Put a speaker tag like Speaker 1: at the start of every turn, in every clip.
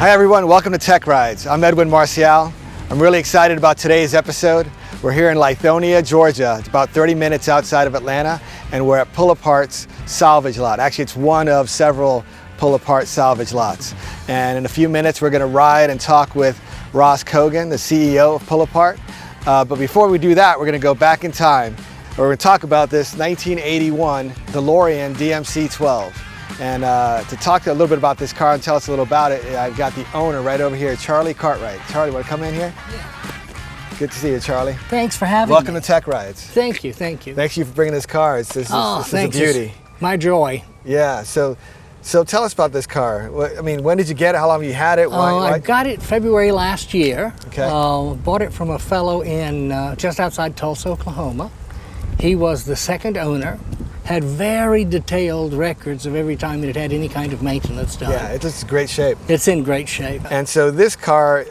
Speaker 1: Hi everyone, welcome to Techrides. I'm Edwin Marcial. I'm really excited about today's episode. We're here in Lithonia, Georgia. It's about 30 minutes outside of Atlanta, and we're at Pull-A-Part's salvage lot. Actually, it's one of several Pull-A-Part salvage lots. And in a few minutes, we're gonna ride and talk with Ross Kogon, the CEO of Pull-A-Part. But before we do that, we're gonna go back in time. We're gonna talk about this 1981 DeLorean DMC-12. And to talk a little bit about this car and tell us a little about it, I've got the owner right over here, Charlie Cartwright. Charlie, want to come in here?
Speaker 2: Yeah.
Speaker 1: Good to see you, Charlie.
Speaker 2: Thanks for having me.
Speaker 1: Welcome to Techrides.
Speaker 2: Thank you, thank you.
Speaker 1: Thanks you for bringing this car. This is a beauty.
Speaker 2: My joy.
Speaker 1: Yeah, so tell us about this car. I mean, when did you get it? How long have you had it?
Speaker 2: I got it February last year.
Speaker 1: Okay.
Speaker 2: Bought it from a fellow in just outside Tulsa, Oklahoma. He was the second owner. Had very detailed records of every time it had any kind of maintenance done.
Speaker 1: Yeah, it's in great shape.
Speaker 2: It's in great shape.
Speaker 1: And so this car,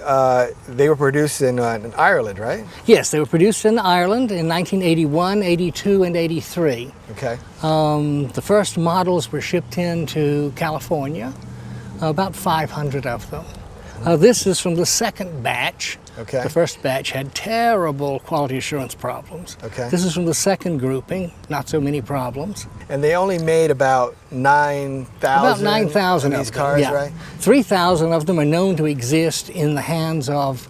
Speaker 1: they were produced in Ireland, right?
Speaker 2: Yes, they were produced in Ireland in 1981, 82, and 83.
Speaker 1: Okay.
Speaker 2: The first models were shipped into California, about 500 of them. This is from the second batch.
Speaker 1: Okay.
Speaker 2: The first batch had terrible quality assurance problems.
Speaker 1: Okay.
Speaker 2: This is from the second grouping, not so many problems.
Speaker 1: And they only made about 9,000
Speaker 2: About 9,000
Speaker 1: of
Speaker 2: of
Speaker 1: these
Speaker 2: them,
Speaker 1: cars,
Speaker 2: yeah.
Speaker 1: right?
Speaker 2: 3,000 of them are known to exist in the hands of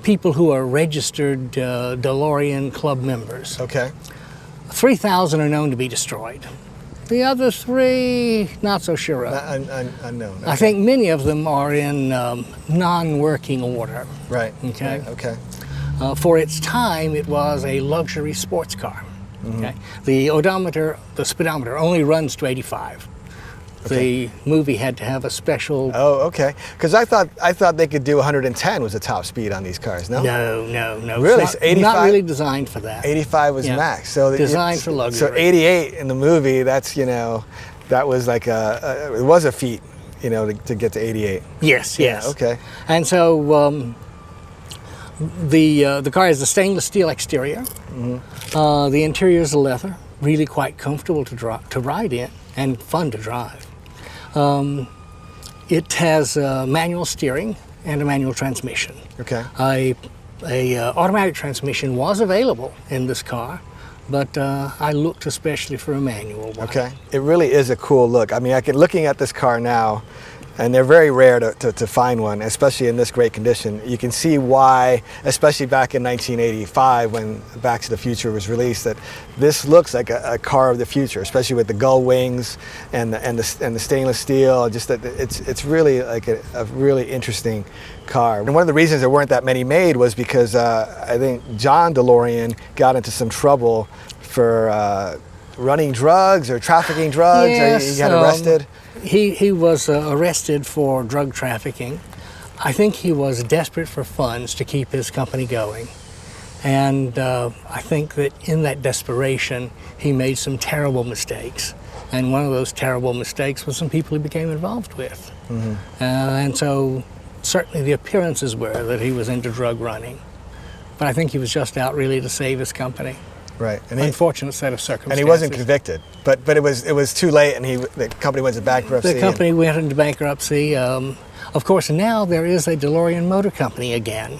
Speaker 2: people who are registered DeLorean club members.
Speaker 1: Okay.
Speaker 2: 3,000 are known to be destroyed. The other 3, not so sure of.
Speaker 1: Unknown. Okay.
Speaker 2: I think many of them are in non-working order.
Speaker 1: Right.
Speaker 2: Okay.
Speaker 1: Right. Okay.
Speaker 2: For its time, it was a luxury sports car.
Speaker 1: Mm-hmm.
Speaker 2: Okay. The odometer, the speedometer, only runs to 85.
Speaker 1: Okay.
Speaker 2: The movie had to have a special.
Speaker 1: Oh, okay. Because I thought they could do 110 was the top speed on these cars. No.
Speaker 2: No.
Speaker 1: Really?
Speaker 2: It's not,
Speaker 1: 85?
Speaker 2: not really designed for that.
Speaker 1: 85 was max. So
Speaker 2: designed for luxury.
Speaker 1: So 88 in the movie, that's that was like it was a feat, to get to 88.
Speaker 2: Yes.
Speaker 1: Yeah, okay.
Speaker 2: And so the car has a stainless steel exterior. Mm-hmm. The interior is leather, really quite comfortable to ride in and fun to drive. It has manual steering and a manual transmission.
Speaker 1: Okay.
Speaker 2: A automatic transmission was available in this car, but I looked especially for a manual one.
Speaker 1: Okay. It really is a cool look. I mean, looking at this car now, and they're very rare to find one, especially in this great condition. You can see why, especially back in 1985 when Back to the Future was released, that this looks like a car of the future, especially with the gull wings and the stainless steel. Just that it's really like a really interesting car. And one of the reasons there weren't that many made was because I think John DeLorean got into some trouble for running drugs or trafficking drugs.
Speaker 2: Yes,
Speaker 1: or he got arrested.
Speaker 2: He was arrested for drug trafficking. I think he was desperate for funds to keep his company going. And I think that in that desperation, he made some terrible mistakes. And one of those terrible mistakes was some people he became involved with. Mm-hmm. And so certainly the appearances were that he was into drug running. But I think he was just out really to save his company.
Speaker 1: Right.
Speaker 2: And unfortunate set of circumstances.
Speaker 1: And he wasn't convicted, but it was too late, and the company went into bankruptcy.
Speaker 2: The company went into bankruptcy. Of course, now there is a DeLorean Motor Company again.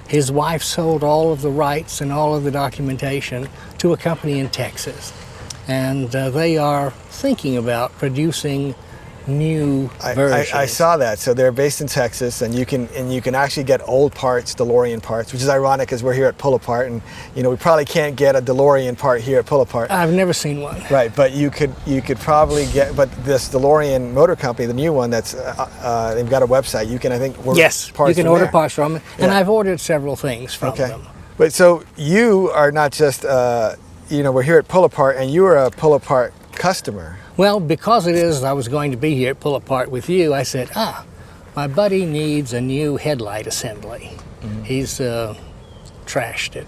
Speaker 2: His wife sold all of the rights and all of the documentation to a company in Texas, and they are thinking about producing new versions.
Speaker 1: I saw that. So they're based in Texas, and you can actually get old parts, DeLorean parts, which is ironic as we're here at Pull-A-Part, and we probably can't get a DeLorean part here at Pull-A-Part.
Speaker 2: I've never seen one.
Speaker 1: Right, but you could probably get. But this DeLorean Motor Company, the new one, that's they've got a website. You can order
Speaker 2: yes,
Speaker 1: parts.
Speaker 2: You can
Speaker 1: from
Speaker 2: order
Speaker 1: there.
Speaker 2: parts from it, and I've ordered several things from
Speaker 1: Okay.
Speaker 2: them.
Speaker 1: But so you are not just we're here at Pull-A-Part, and you are a Pull-A-Part customer.
Speaker 2: Well, because I was going to be here at Pull-A-Part with you, I said, my buddy needs a new headlight assembly. Mm-hmm. He's trashed it.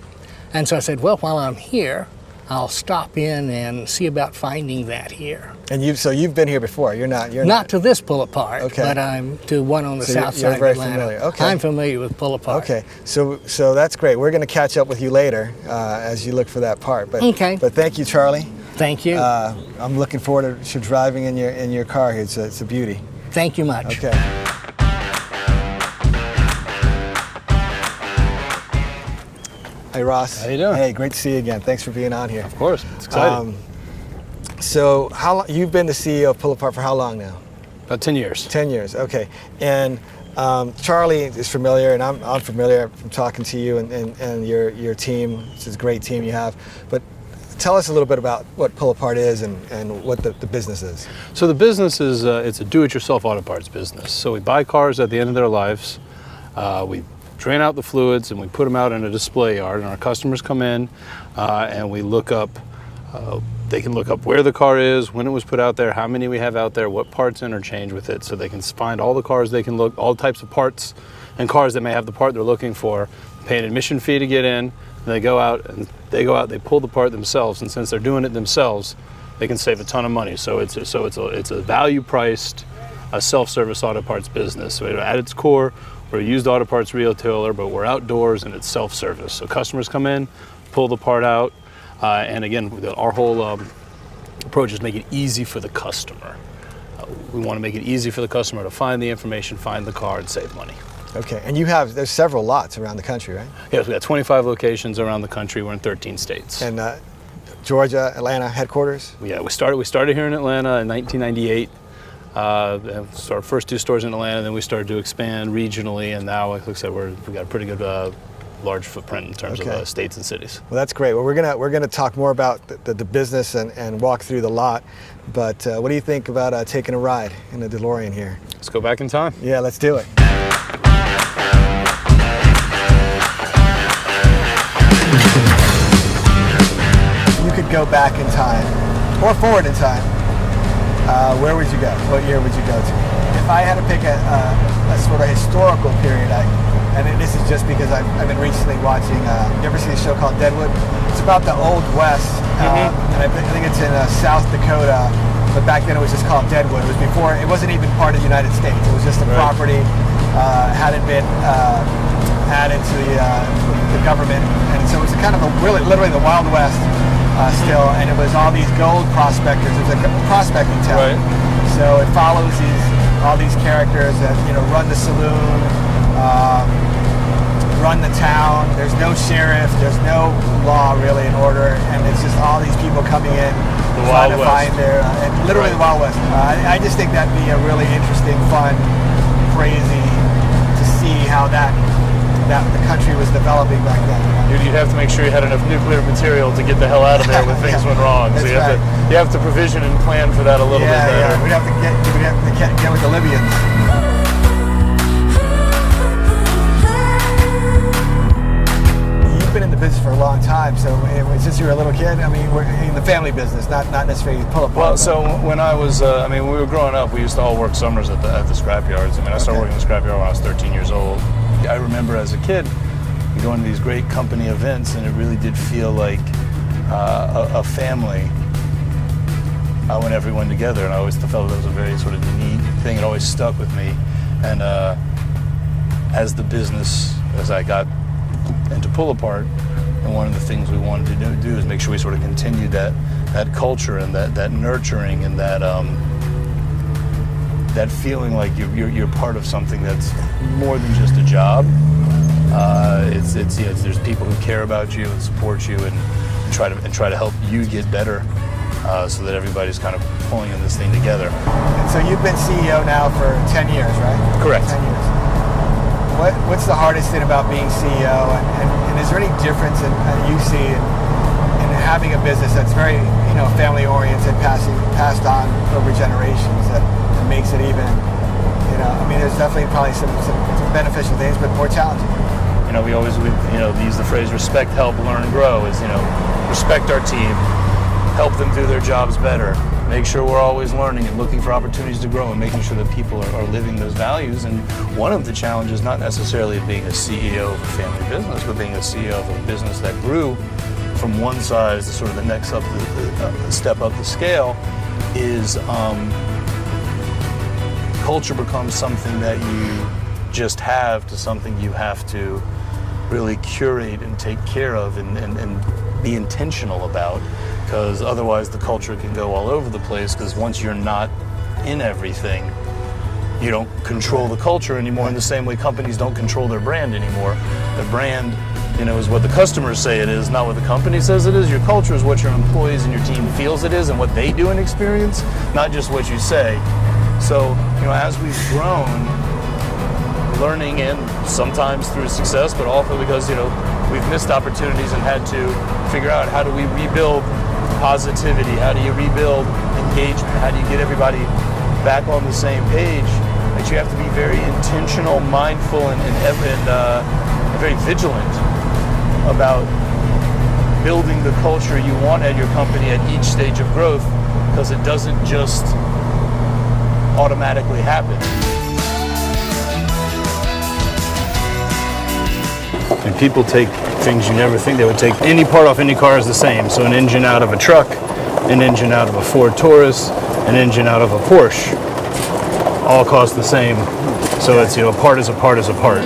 Speaker 2: And so I said, well, while I'm here, I'll stop in and see about finding that here.
Speaker 1: And you've been here before. You're not
Speaker 2: to this Pull-A-Part,
Speaker 1: okay.
Speaker 2: But I'm to one on the south
Speaker 1: you're
Speaker 2: side
Speaker 1: very
Speaker 2: of Atlanta.
Speaker 1: Familiar. Okay.
Speaker 2: I'm familiar with Pull-A-Part.
Speaker 1: Okay, so that's great. We're going to catch up with you later as you look for that part. But
Speaker 2: okay.
Speaker 1: But thank you, Charlie.
Speaker 2: Thank you.
Speaker 1: I'm looking forward to driving in your car here. It's a beauty.
Speaker 2: Thank you much.
Speaker 1: Okay. Hey, Ross.
Speaker 3: How you doing?
Speaker 1: Hey, great to see you again. Thanks for being on here.
Speaker 3: Of course, it's exciting.
Speaker 1: So, how long, you've been the CEO of Pull-A-Part for how long now?
Speaker 3: About 10 years.
Speaker 1: 10 years, okay. And Charlie is familiar, and I'm familiar from talking to you and your team. It's a great team you have. But tell us a little bit about what Pull-A-Part is and what the business is.
Speaker 3: So the business is it's a do-it-yourself auto parts business. So we buy cars at the end of their lives. We drain out the fluids and we put them out in a display yard, and our customers come in and we look up. They can look up where the car is, when it was put out there, how many we have out there, what parts interchange with it, so they can find all the cars they can look, all types of parts and cars that may have the part they're looking for, pay an admission fee to get in, and they go out, they pull the part themselves, and since they're doing it themselves, they can save a ton of money. So it's a value-priced, self-service auto parts business. So at its core, we're a used auto parts retailer, but we're outdoors and it's self-service. So customers come in, pull the part out, and again, our whole approach is make it easy for the customer. We want to make it easy for the customer to find the information, find the car, and save money.
Speaker 1: Okay, and there's several lots around the country, right?
Speaker 3: Yes, we got 25 locations around the country. We're in 13 states.
Speaker 1: And Georgia, Atlanta headquarters?
Speaker 3: Yeah, we started here in Atlanta in 1998. So our first 2 stores in Atlanta, then we started to expand regionally, and now, like I said, we've got a pretty good large footprint in terms of states and cities.
Speaker 1: Well, that's great. Well, we're gonna talk more about the business and walk through the lot. But what do you think about taking a ride in the DeLorean here?
Speaker 3: Let's go back in time.
Speaker 1: Yeah, let's do it. You could go back in time or forward in time. Where would you go? What year would you go to? If I had to pick a sort of historical period, and this is just because I've been recently watching, you ever see a show called Deadwood? It's about the Old West, and I think it's in South Dakota, but back then it was just called Deadwood. It was before, it wasn't even part of the United States. It was just a property, hadn't been added to the government, and so it was kind of literally the Wild West still, and it was all these gold prospectors. It was a prospecting town. Right. So it follows all these characters that run the saloon, run the town. There's no sheriff, there's no law really in order, and it's just all these people coming in trying to find their, and literally the Wild West. I just think that'd be a really interesting, fun, crazy to see how that the country was developing back then.
Speaker 4: You'd have to make sure you had enough nuclear material to get the hell out of there when things went wrong. So you have to provision and plan for that a little bit better.
Speaker 1: Yeah, we'd have to get with the Libyans. You've been in the business for a long time, so since you were a little kid, I mean, we're in the family business, not necessarily Pull-A-Part.
Speaker 4: Well, so when I was, when we were growing up, we used to all work summers at the scrap yards. I mean, I started working in the scrap yard when I was 13 years old. I remember as a kid going to these great company events, and it really did feel like a family when everyone together, and I always felt that was a very sort of neat thing. It always stuck with me. And as I got into Pull-A-Part, and one of the things we wanted to do is make sure we sort of continued that culture and that nurturing and that feeling like you're part of something that's more than just a job. There's people who care about you and support you and try to help you get better, so that everybody's kind of pulling in this thing together.
Speaker 1: And so you've been CEO now for 10 years, right?
Speaker 4: Correct.
Speaker 1: 10 years. What's the hardest thing about being CEO, and is there any difference you see in having a business that's very family oriented, passed on over generations, that makes it even, I mean, there's definitely probably some beneficial things, but more challenging.
Speaker 4: We always use the phrase respect, help, learn, grow. Is respect our team, help them do their jobs better, make sure we're always learning and looking for opportunities to grow, and making sure that people are living those values. And one of the challenges, not necessarily of being a CEO of a family business, but being a CEO of a business that grew from one size to sort of the next step up the scale, is culture becomes something that you just have to something you have to really curate and take care of and be intentional about, because otherwise the culture can go all over the place, because once you're not in everything, you don't control the culture anymore in the same way companies don't control their brand anymore. The brand is what the customers say it is, not what the company says it is. Your culture is what your employees and your team feels it is and what they do and experience, not just what you say. So, as we've grown, learning and sometimes through success, but also because, we've missed opportunities and had to figure out how do we rebuild positivity, how do you rebuild engagement, how do you get everybody back on the same page, that you have to be very intentional, mindful, and very vigilant about building the culture you want at your company at each stage of growth, because it doesn't just automatically happen.
Speaker 3: And people take things you never think they would take. Any part off any car is the same. So an engine out of a truck, an engine out of a Ford Taurus, an engine out of a Porsche, all cost the same. So it's, a part is a part is a part.